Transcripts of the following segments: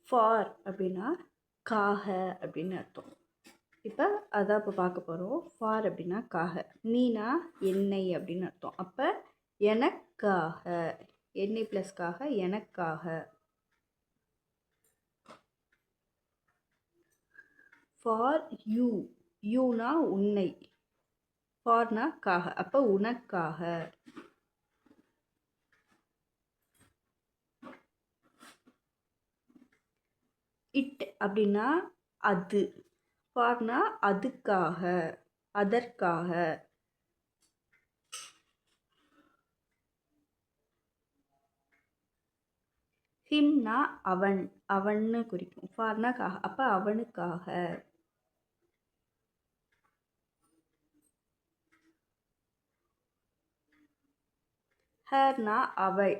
For அப்படின்னா காக அப்படின்னு அர்த்தம். இப்போ அதான் இப்போ பார்க்க போகிறோம். ஃபார் அப்படின்னா காக, மீனா என்னை அப்படின்னு அர்த்தம். அப்போ எனக்காக, என்னை ப்ளஸ் காக, எனக்காக. ஃபார் யூ, யூனா உன்னை, ஃபார்னா காக, அப்போ உனக்காக. இட் அப்படின்னா அது, ஃபார்னா அதுக்காக, அதற்காக. ஹிம்னா அவன், அவன்னு குறிக்கும். ஃபார்னா காக, அப்போ அவனுக்காக. ஹர்னா அவள்,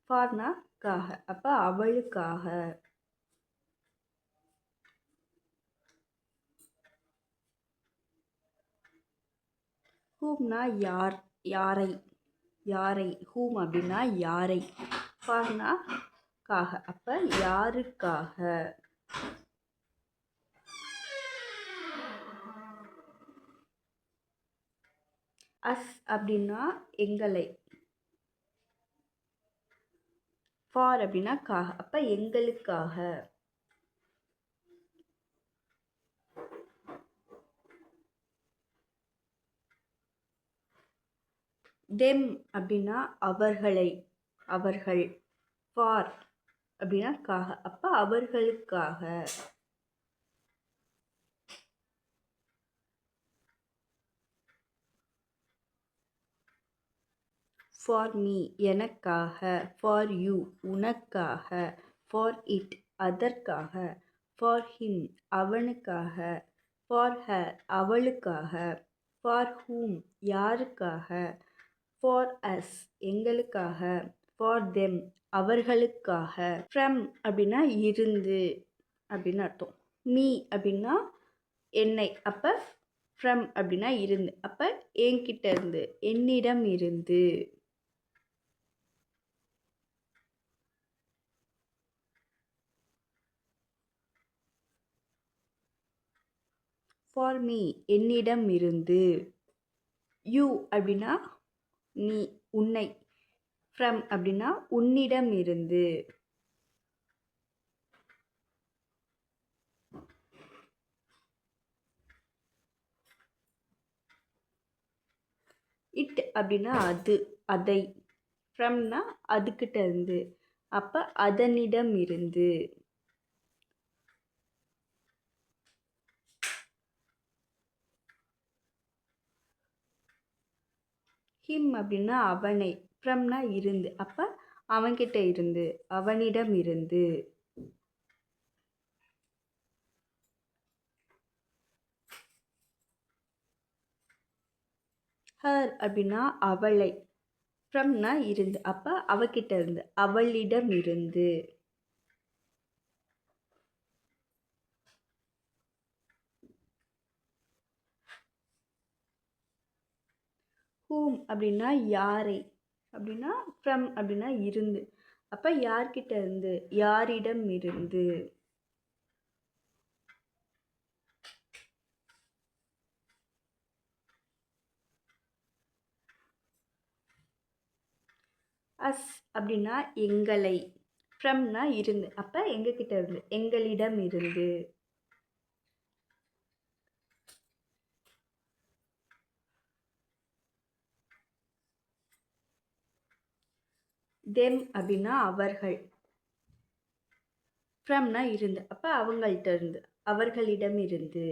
ஃபார்னா காக, அப்போ அவளுக்காக. ஹூம்னா யார், யாரை, யாரை. ஹூம் அப்படின்னா யாரை, ஃபார்னா காக, அப்போ யாருக்காக. அஸ் அப்படின்னா எங்களை, ஃபார் அப்படின்னா காக, அப்போ எங்களுக்காக. தெம் அப்படின்னா அவர்களை, அவர்கள். ஃபார் அப்படின்னா காக, அப்போ அவர்களுக்காக. ஃபார் மீ எனக்காக, ஃபார் யூ உனக்காக, ஃபார் இட் அதற்காக, ஃபார் ஹிம் அவனுக்காக, ஃபார் ஹர் அவளுக்காக, ஃபார் ஹூம் யாருக்காக, ஃபார் அஸ் எங்களுக்காக, ஃபார் தெம் அவர்களுக்காக. ஃப்ரம் அப்படின்னா இருந்து அப்படின்னு அர்த்தம். மீ அப்படின்னா என்னை, அப்போ ஃப்ரம் அப்படின்னா இருந்து, அப்போ என்கிட்ட இருந்து, என்னிடம் இருந்து. ஃபார் மீ என்னிடம் இருந்து. யூ அப்படின்னா நீ, உன்னை. ஃப்ரம் அப்படின்னா உன்னிடம் இருந்து. இட் அப்படின்னா அது, அதை. ஃப்ரம்னா அதுக்கிட்ட இருந்து, அப்போ அதனிடம் இருந்து. ஹிம் அப்படின்னா அவனை, ஃப்ரம்னா இருந்து, அப்போ அவன்கிட்ட இருந்து, அவனிடம் இருந்து. ஹர் அப்படின்னா அவளை, ஃப்ரம்னா இருந்து, அப்போ அவகிட்ட இருந்து, அவளிடம் இருந்து. ஹூம் அப்படின்னா யாரை, அப்படின்னா ஃப்ரம் அப்படின்னா இருந்து, அப்போ யார்கிட்ட இருந்து, யாரிடம் இருந்து. அஸ் அப்படின்னா எங்களை, ஃப்ரம்னா இருந்து, அப்போ எங்ககிட்ட இருந்து, எங்களிடம் இருந்து. தெம் அப்படின்னா அவர்கள், ஃப்ரம்னா இருந்து, அப்போ அவங்கள்ட்ட இருந்து, அவர்களிடம் இருந்து.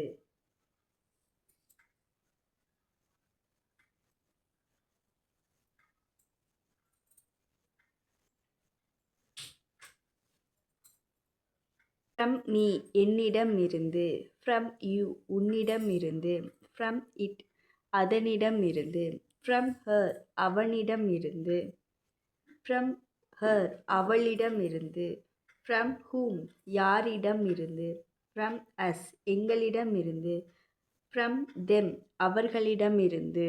ஃப்ரம் மீ என்னிடம் இருந்து, ஃப்ரம் யூ உன்னிடம் இருந்து, ஃப்ரம் இட் அதனிடம் இருந்து, ஃப்ரம் ஹர் அவனிடம் இருந்து, ஃப்ரம் ஹர் அவளிடம் இருந்து, ஃப்ரம் ஹூம் யாரிடம் இருந்து, ஃப்ரம் அஸ் எங்களிடம் இருந்து, ஃப்ரம் தெம் அவர்களிடம் இருந்து.